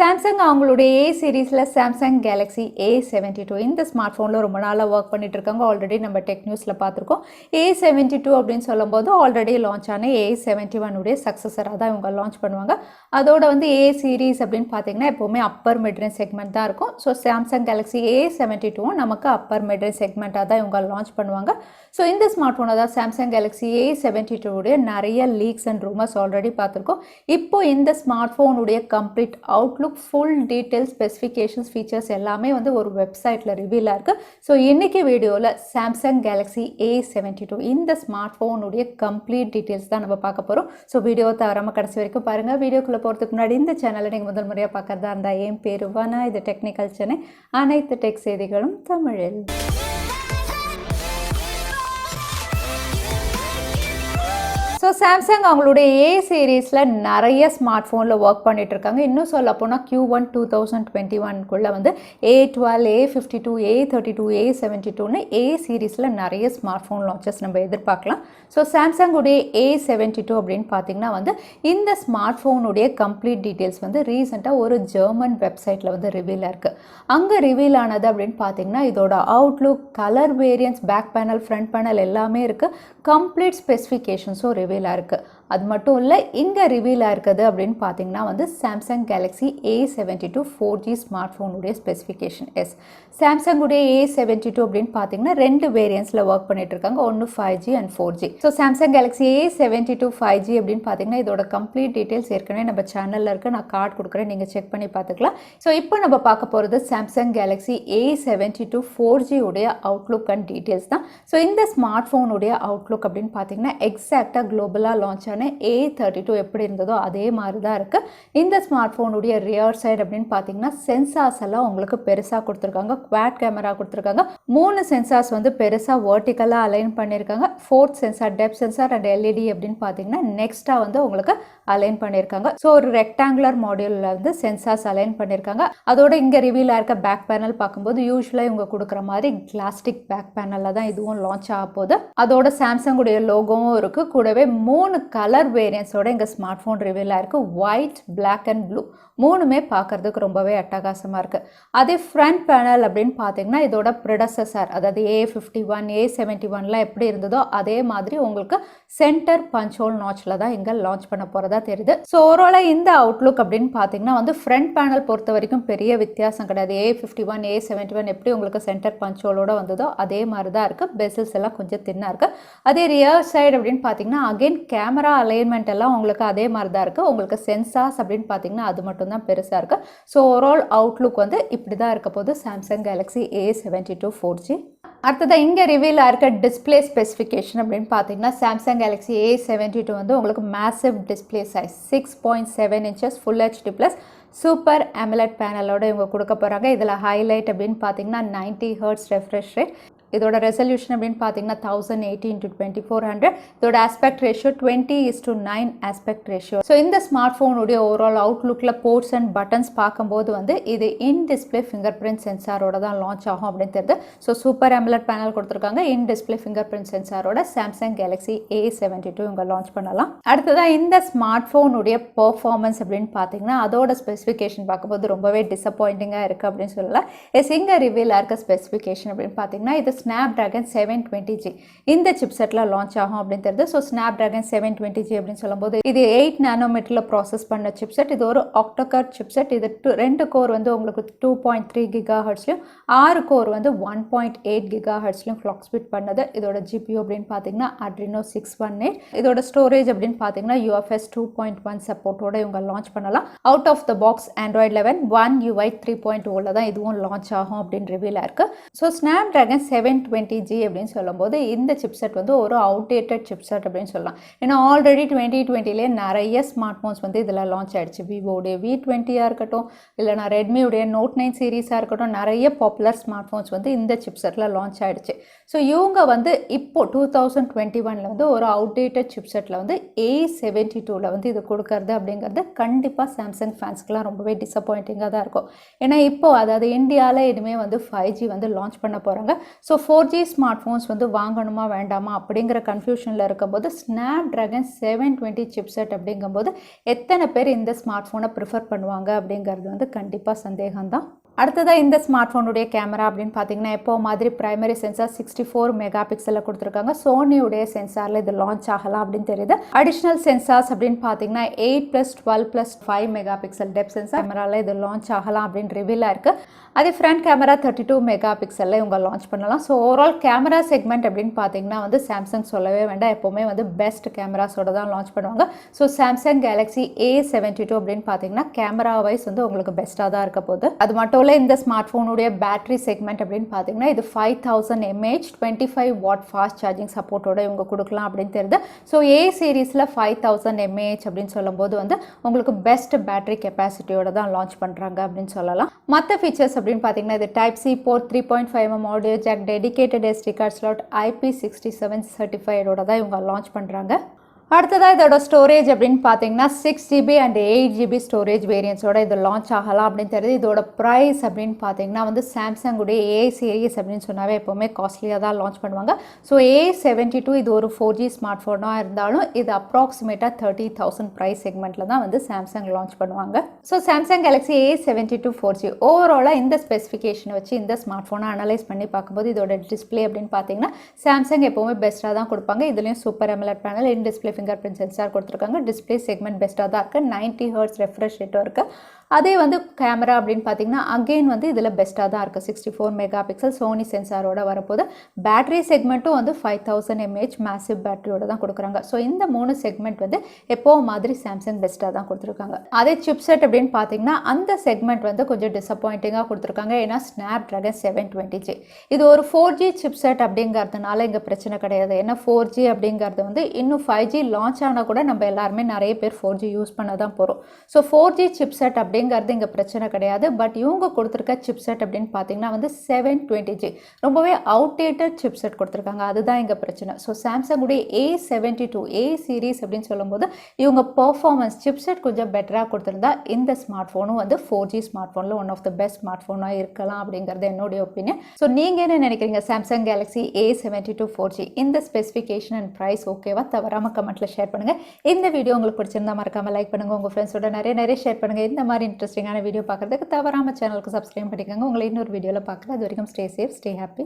Samsung அவங்களுடைய A சீரிஸில் Samsung Galaxy A72 இந்த ஸ்மார்ட் ஃபோனில் ரொம்ப நாளாக ஒர்க் பண்ணிட்டு இருக்காங்க. ஆல்ரெடி நம்ம டெக் நியூஸில் பார்த்துருக்கோம். A72 அப்படின்னு சொல்லும்போது ஆல்ரெடி லான்ச் ஆன A71 உடைய சக்ஸஸராக தான் இவங்க லான்ச் பண்ணுவாங்க. அதோட வந்து A சீரீஸ் அப்படின்னு பார்த்தீங்கன்னா எப்போவுமே அப்பர் மிட்ரேஞ்ச் செக்மெண்ட் தான் இருக்கும். ஸோ Samsung Galaxy A72 நமக்கு அப்பர் மிட்ரேஞ்ச் செக்மெண்ட்டாக தான் இவங்க லான்ச் பண்ணுவாங்க. ஸோ இந்த ஸ்மார்ட் ஃபோனை தான் Samsung Galaxy A72 உடைய நிறைய லீக்ஸ் அண்ட் ரூமர்ஸ் ஆல்ரெடி பார்த்துருக்கோம். இப்போ இந்த ஸ்மார்ட் ஃபோனுடைய complete outlook, full details, specifications, features எல்லாமே வந்து ஒரு வெப்சைட்டில் ரிவீலாக இருக்குது. ஸோ இன்றைக்கி வீடியோவில் Samsung Galaxy A72 இந்த ஸ்மார்ட் ஃபோனுடைய கம்ப்ளீட் டீட்டெயில்ஸ் தான் நம்ம பார்க்க போகிறோம். ஸோ வீடியோ தவறாமல் கடைசி வரைக்கும் பாருங்கள். வீடியோக்குள்ளே போகிறதுக்கு முன்னாடி இந்த சேனலை நீங்கள் முதல் முறையாக பார்க்குறதா இருந்தால் என் பேர் வனா, இது டெக்னிக்கல் சென்னை, அனைத்து டெக் செய்திகளும் தமிழில். ஸோ சாம்சங் அவங்களுடைய A சீரீஸில் நிறைய ஸ்மார்ட் ஃபோனில் ஒர்க் பண்ணிகிட்டு இருக்காங்க. இன்னும் சொல்ல போனால் Q1 2021 வந்து A12, A52, A32, A72ன்னு A சீரீஸில் நிறைய ஸ்மார்ட் ஃபோன் லான்ச்சஸ் நம்ம எதிர்பார்க்கலாம். ஸோ சாம்சங்குடைய A72 அப்படின்னு பார்த்தீங்கன்னா வந்து இந்த ஸ்மார்ட் ஃபோனுடைய கம்ப்ளீட் டீட்டெயில்ஸ் வந்து ரீசெண்டாக ஒரு ஜெர்மன் வெப்சைட்டில் வந்து ரிவீலாக இருக்குது. அங்கே ரிவீல் ஆனது அப்படின்னு பார்த்தீங்கன்னா இதோட outlook, colour variants, back panel, front panel எல்லாமே இருக்குது. கம்ப்ளீட் ஸ்பெசிஃபிகேஷன்ஸும் ரிவீலாக இருக்குது. அது மட்டும் இல்லை, இங்கே ரிவீலாக இருக்குது அப்படின்னு பார்த்தீங்கன்னா வந்து Samsung Galaxy A72 4G smart ஃபோனுடைய ஸ்பெசிஃபிகேஷன். சாம்சங்குடைய A72 அப்படின்னு பார்த்தீங்கன்னா ரெண்டு வேரியன்ஸில் ஒர்க் பண்ணிட்டு இருக்காங்க. ஒன்று 5G and 4G. So Samsung Galaxy A72 5G அப்படின்னு பார்த்தீங்கன்னா இதோட கம்ப்ளீட் டீட்டெயில்ஸ் ஏற்கனவே நம்ம சேனலில் இருக்குது. நான் கார்டு கொடுக்குறேன், நீங்கள் செக் பண்ணி பார்த்துக்கலாம். ஸோ இப்போ நம்ம பார்க்க போகிறது Samsung Galaxy A72 4G உடைய அவுட்லுக் அண்ட் டீட்டெயில்ஸ் தான். ஸோ இந்த ஸ்மார்ட் ஃபோனுடைய அவுட்லுக் அப்படின்னு பார்த்தீங்கன்னா எக்ஸாக்டாக குளோபலாக லான்ச் ஆன A32 எப்படி இருந்ததோ அதே மாதிரி தான் இருக்குது. இந்த ஸ்மார்ட் ஃபோனுடைய ரியர் சைடு அப்படின்னு பார்த்தீங்கன்னா சென்சார்ஸ் எல்லாம் உங்களுக்கு பெருசாக கொடுத்துருக்காங்க. குவாட் கேமரா கொடுத்துருக்காங்க. 3 சென்சார்ஸ் வந்து பெருசாக வெர்டிக்கலாக அலைன் பண்ணியிருக்காங்க. 4th sensor depth sensor and LED அப்படின்னு பார்த்தீங்கன்னா நெக்ஸ்ட்டாக வந்து உங்களுக்கு அலைன் பண்ணியிருக்காங்க. ஸோ ஒரு ரெக்டாங்குலர் மாடியூலில் வந்து சென்சார்ஸ் அலைன் பண்ணியிருக்காங்க. அதோட இங்கே ரிவீலாக இருக்க பேக் பேனல் பார்க்கும்போது யூஸ்வலாக இவங்க கொடுக்குற மாதிரி கிளாஸ்டிக் பேக் பேனலில் தான் இதுவும் லான்ச் ஆக போகுது. அதோட சாம்சங்குடைய லோகோவும் இருக்குது. கூடவே 3 கலர் வேரியன்ஸோட இங்கே ஸ்மார்ட் ஃபோன் ரிவீலாக இருக்குது. ஒயிட், பிளாக் அண்ட் ப்ளூ மூணுமே பார்க்குறதுக்கு ரொம்பவே அட்டகாசமாக இருக்குது. அதே ஃப்ரண்ட் பேனல் அப்படின்னு பார்த்தீங்கன்னா இதோட ப்ரிடசஸர், அதாவது A51, A71லாம் எப்படி இருந்ததோ அதே மாதிரி உங்களுக்கு சென்டர் பஞ்ச் ஹோல் நாட்சில் தான் இங்கே லான்ச் பண்ண போகிறதா தெரியுது. ஸோ ஓவராலாக இந்த அவுட்லுக் அப்படின்னு பார்த்தீங்கன்னா வந்து ஃப்ரண்ட் பேனல் பொறுத்த வரைக்கும் பெரிய வித்தியாசம் கிடையாது. A51, A71 எப்படி உங்களுக்கு சென்டர் பஞ்ச் ஹோலோட வந்ததோ அதே மாதிரி தான் இருக்குது. பெசில்ஸ் எல்லாம் கொஞ்சம் தின்னாக இருக்குது. அதே ரியர் சைடு அப்படின்னு பார்த்தீங்கன்னா அகெயின் கேமரா அலைன்மெண்ட் எல்லாம் உங்களுக்கு அதே மாதிரி தான் இருக்குது. உங்களுக்கு சென்சார்ஸ் அப்படின்னு பார்த்தீங்கன்னா அது மட்டும் தான் பெருசாக இருக்குது. ஸோ ஓவரால் அவுட்லுக் வந்து இப்படி தான் இருக்க போது Samsung Galaxy A72 4G. அடுத்ததாக இங்கே ரிவீலாக இருக்க டிஸ்பிளே ஸ்பெசிஃபிகேஷன் அப்படின்னு பார்த்தீங்கன்னா Samsung Galaxy A72 வந்து உங்களுக்கு massive display size 6.7 inches full HD plus super AMOLED பேனலோட இவங்க கொடுக்க போகிறாங்க. இதில் ஹைலைட் அப்படின்னு பார்த்தீங்கன்னா 90 Hz ரெஃப்ரெஷ் ரேட். இதோட ரெசல்யூஷன் அப்படின்னு பார்த்தீங்கன்னா 1080 x 2400. இதோட aspect ratio 20:9 aspect ratio. So இந்த ஸ்மார்ட் ஃபோனுடைய ஓவரால் அவுட்லுக்கில் போர்ட்ஸ் அண்ட் பட்டன்ஸ் பார்க்கும்போது வந்து இது இன் டிஸ்பிளே ஃபிங்கர் பிரிண்ட் சென்சாரோட தான் லான்ச் ஆகும் அப்படின்னு தெரியுது. ஸோ சூப்பர் AMOLED பேனல் கொடுத்துருக்காங்க. இன் டிஸ்பிளே ஃபிங்கர் பிரிண்ட் சென்சாரோட Samsung Galaxy A72 இவங்க லான்ச் பண்ணலாம். அடுத்ததாக இந்த ஸ்மார்ட் ஃபோனுடைய பெர்ஃபார்மன்ஸ் அப்படின்னு பார்த்தீங்கன்னா அதோட ஸ்பெசிஃபிகேஷன் பார்க்கும்போது ரொம்பவே டிசப்பாயிண்டிங்காக இருக்குது அப்படின்னு சொல்லலாம். இங்கே ரிவீலாக இருக்க ஸ்பெசிஃபிகேஷன் அப்படின்னு பார்த்தீங்கன்னா இது Snapdragon 720G இந்த சிப்செட்டில் லான்ச் ஆகும் அப்படின்னு தெரியுது. ஸோ Snapdragon 720G அப்படின்னு சொல்லும்போது இது 8 நானோமீட்டரில் ப்ராசஸ் பண்ண சிப்செட். இது ஒரு ஆக்டோகர் சிப்செட். இது 2 கோர் வந்து உங்களுக்கு 2.3 GHzலையும் 6 கோர் வந்து 1.8 GHzலையும் கிளாக் ஸ்பீட் பண்ணது. இதோட GPU அப்படின்னு பார்த்தீங்கன்னா Adreno 618. இதோட ஸ்டோரேஜ் அப்படின்னு பார்த்தீங்கன்னா UFS 2.1 சப்போர்ட்டோட இவங்க லான்ச் பண்ணலாம். Out of the box Android 11 One UI 3.0ல தான் இதுவும் லான்ச் ஆகும் அப்படின்னு ரிவீலாக இருக்குது. ஸோ Snapdragon 720G அப்படின்னு சொல்லும்போது இந்த சிப்செட் வந்து ஒரு அவுடேட்டட் சிப்செட் அப்படின்னு சொல்லலாம். ஏன்னா ஆல்ரெடி 2020லே நிறைய ஸ்மார்ட் ஃபோன்ஸ் வந்து இதில் லான்ச் ஆகிடுச்சு. விவோடைய V20 இருக்கட்டும், இல்லைனா ரெட்மியுடைய Note 9 சீரீஸாக இருக்கட்டும், நிறைய பாப்புலர் ஸ்மார்ட் ஃபோன்ஸ் வந்து இந்த சிப்செட்டில் லான்ச் ஆகிடுச்சு. ஸோ இவங்க வந்து இப்போ 2021 வந்து ஒரு அவுடேட்டட் சிப்செட்டில் வந்து A72ல வந்து இது கொடுக்கறது அப்படிங்கிறது கண்டிப்பாக சாம்சங் ஃபேன்ஸ்க்குலாம் ரொம்பவே டிசப்பாயிண்டிங்காக தான் இருக்கும். ஏன்னா இப்போ அதாவது இந்தியாவில் இனிமேல் வந்து 5G வந்து லான்ச் பண்ண போகிறாங்க. ஸோ 4G ஸ்மார்ட் ஃபோன்ஸ் வந்து வாங்கணுமா வேண்டாமா அப்படிங்கிற கன்ஃபியூஷனில் இருக்கும்போது ஸ்னாப்ட்ராகன் 720 சிப்செட் அப்படிங்கும்போது எத்தனை பேர் இந்த ஸ்மார்ட் ஃபோனை ப்ரிஃபர் பண்ணுவாங்க அப்படிங்கிறது வந்து கண்டிப்பாக சந்தேகம்தான். அடுத்ததாக இந்த ஸ்மார்ட் ஃபோனுடைய கேமரா அப்படின்னு பார்த்தீங்கன்னா எப்போ மாதிரி பிரைமரி சென்சார் 64 மெகா பிக்சலில் கொடுத்துருக்காங்க. சோனியுடைய சென்சாரில் இது லான்ச் ஆகலாம் அப்படின்னு தெரியுது. அடிஷ்னல் சென்சார்ஸ் அப்படின்னு பார்த்தீங்கன்னா 8+12+5 மெகா பிக்சல் டெப்த் சென்சார் கேமராவில் இது லான்ச் ஆகலாம் அப்படின்னு ரிவீலாக இருக்குது. அதே ஃப்ரண்ட் கேமரா 32 மெகா பிக்சலில் இவங்க லான்ச் பண்ணலாம். ஸோ ஓவரால் கேமரா செக்மெண்ட் அப்படின்னு பார்த்தீங்கன்னா வந்து சாம்சங் சொல்லவே வேண்டாம், எப்போவுமே வந்து பெஸ்ட் கேமராஸோட தான் லான்ச் பண்ணுவாங்க. ஸோ சாம்சங் கேலக்ஸி A72 அப்படின்னு பார்த்தீங்கன்னா கேமரா வைஸ் வந்து உங்களுக்கு பெஸ்ட்டாக தான் இருக்க போகுது. அது மட்டும் இல்லை இந்த ஸ்மார்ட் ஃபோனுடைய பேட்டரி செக்மெண்ட் அப்படின்னு பார்த்தீங்கன்னா இது 5000 mAh 25 வாட் ஃபாஸ்ட் சார்ஜிங் சப்போர்ட்டோட இவங்க கொடுக்கலாம் அப்படின்னு தெரியுது. ஸோ A சீரீஸில் 5000 mAh அப்படின்னு சொல்லும்போது வந்து உங்களுக்கு பெஸ்ட் பேட்டரி கெப்பாசிட்டியோட தான் லான்ச் பண்ணுறாங்க அப்படின்னு சொல்லலாம். மற்ற ஃபீச்சர்ஸ் அப்படின்னு பார்த்தீங்கன்னா இது type C port 3.5mm audio jack dedicated SD card slot IP67 சர்டிஃபைடோட தான் இவங்க லான்ச் பண்ணுறாங்க. அடுத்ததாக இதோட ஸ்டோரேஜ் அப்படின்னு பார்த்தீங்கன்னா 6GB அண்ட் 8GB ஸ்டோரேஜ் வேரியன்ஸோட இது லான்ச் ஆகலாம் அப்படின்னு தெரியுது. இதோட ப்ரைஸ் அப்படின்னு பார்த்தீங்கன்னா வந்து சாம்சங்குடைய A சீரீஸ் அப்படின்னு சொன்னாவே எப்போவுமே காஸ்ட்லியாக தான் லான்ச் பண்ணுவாங்க. ஸோ A72 இது ஒரு 4G ஸ்மார்ட் ஃபோனாக இருந்தாலும் இது அப்ராக்சிமேட்டாக 30,000 ப்ரைஸ் செக்மெண்ட்டில் தான் வந்து சாம்சங் லான்ச் பண்ணுவாங்க. So Samsung Galaxy A72 4G ஓவராலாக இந்த ஸ்பெசிஃபிகேஷனை வச்சு இந்த ஸ்மார்ட் ஃபோனை அனலைஸ் பண்ணி பார்க்கும்போது இதோட டிஸ்பிளே அப்படின்னு பார்த்தீங்கன்னா சாம்சங் எப்போவுமே பெஸ்ட்டாக தான் கொடுப்பாங்க. இதுலேயும் சூப்பர் AMOLED பேனல் இன் டிஸ்பிளே ஃபிங்கர் பிரிண்ட் சென்சார் கொடுத்துருக்காங்க. டிஸ்பிளே செக்மெண்ட் பெஸ்ட்டாக தான் இருக்குது. 90 Hz ரெஃப்ரெஷ் ரேட்டும் இருக்குது. அதே வந்து கேமரா அப்படின்னு பார்த்தீங்கன்னா அகெயின் வந்து இதில் பெஸ்ட்டாக தான் இருக்குது. 64 மெகா பிக்சல் சோனி சென்சாரோட வரப்போது. பேட்டரி செக்மெண்ட்டும் வந்து 5000 mAh மேசிவ் பேட்டரியோட தான் கொடுக்குறாங்க. ஸோ இந்த 3 செக்மெண்ட் வந்து எப்போ மாதிரி சாம்சங் பெஸ்ட்டாக தான் கொடுத்துருக்காங்க. அதே சிப்செட் அப்படின்னு பார்த்தீங்கன்னா அந்த செக்மெண்ட் வந்து கொஞ்சம் டிசப்பாயிண்டிங்காக கொடுத்துருக்காங்க. ஏன்னா ஸ்னாப்ட்ராகன் 720G இது ஒரு 4G சிப்செட் அப்படிங்கிறதுனால இங்கே பிரச்சனை கிடையாது. ஏன்னா 4G அப்படிங்கிறது வந்து இன்னும் 5G லான்ச் ஆனால் கூட நம்ம எல்லாருமே நிறைய பேர் 4G யூஸ் பண்ண தான் போகிறோம். ஸோ 4G சிப்செட் அப்படிங்கிறது இங்கே பிரச்சனை கிடையாது. பட் இவங்க கொடுத்துருக்க சிப்செட் அப்படின்னு பார்த்தீங்கன்னா வந்து 720G ரொம்பவே அவுடேட்டட் சிப்செட் கொடுத்துருக்காங்க. அதுதான் இங்கே பிரச்சனை. ஸோ சாம்சங்குடைய A72 A சீரீஸ் அப்படின்னு சொல்லும்போது இவங்க பர்ஃபார்மன்ஸ் சிப்செட் கொஞ்சம் பெட்டராக கொடுத்துருந்தா இந்த ஸ்மார்ட் ஃபோனும் வந்து 4G ஸ்மார்ட் ஃபோனில் one of the best smart ஃபோனாக இருக்கலாம் அப்படிங்கிறது என்னுடைய ஒப்பீனியன். ஸோ நீங்கள் என்ன நினைக்கிறீங்க? சாம்சங் கேலக்ஸி A72 4G இந்த ஸ்பெசிஃபிகேஷன் அண்ட் ப்ரைஸ் ஓகேவா? தவறாமல் கமெண்ட்டில் ஷேர் பண்ணுங்கள். இந்த வீடியோ உங்களுக்கு பிடிச்சிருந்தா மறக்காமல் லைக் பண்ணுங்கள். உங்கள் ஃப்ரெண்ட்ஸோட நிறைய ஷேர் பண்ணுங்கள். இந்த மாதிரி இன்ட்ரெஸ்டிங்கான வீடியோ பார்க்குறதுக்கு தவறாமல் சேனலுக்கு சப்ஸ்கிரைப் பண்ணிக்கோங்க. உங்களை இன்னொரு வீடியோவில் பார்க்குறேன். அது வரைக்கும் ஸ்டே சேஃப், ஸ்டே ஹாப்பி.